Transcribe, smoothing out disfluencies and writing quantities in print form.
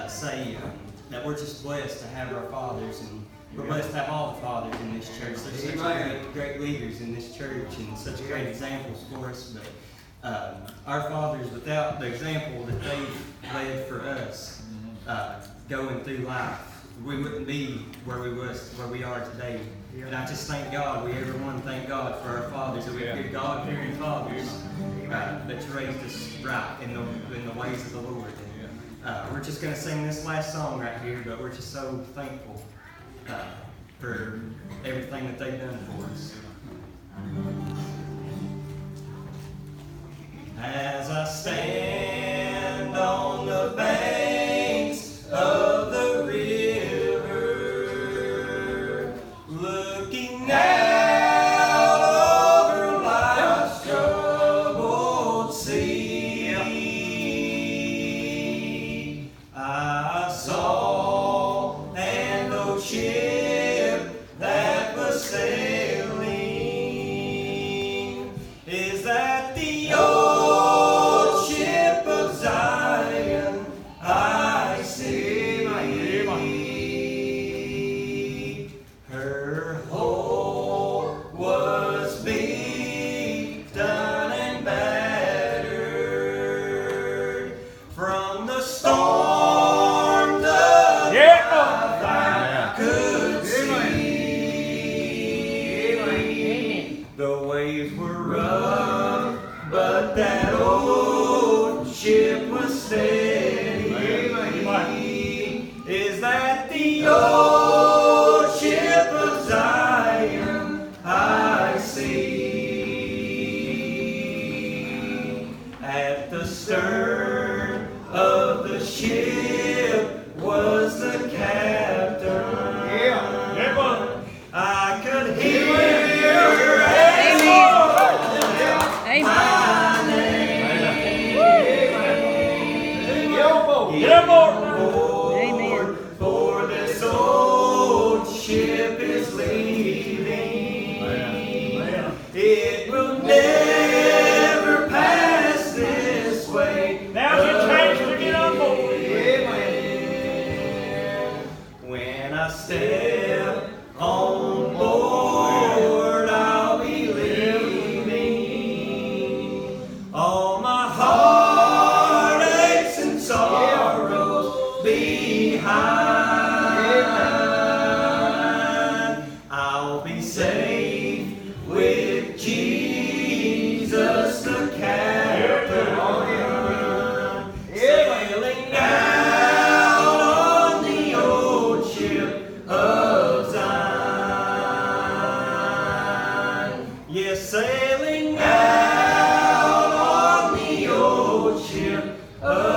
say that we're just blessed to have our fathers, and we're blessed to have all the fathers in this church. There's such great leaders in this church and such great examples for us. But our fathers, without the example that they've led for us going through life, we wouldn't be where we are today. And I just thank God, everyone thank God for our fathers, that we have good God-fearing fathers that's raised us right in the ways of the Lord. We're just going to sing this last song right here, but we're just so thankful for everything that they've done for us. As I stand on the banks of the river, looking out over life's troubled sea, I saw an old ship that was sailing. Is that the old ship of Zion I see? Her hull was beat, done and battered from the storm that I could see. The waves were rough, but that old ship was steady. Is that the old ship of Zion I see? At the stern of the ship was the captain. I could hear Amen. For this old ship is leaving. It will never pass this way. Now's your chance to get on board. When I step on board, I'll be leaving all my heartaches and sorrows behind. I'll be safe with Jesus the captain, sailing out on the old ship of Zion. Yes, sailing out on the old ship of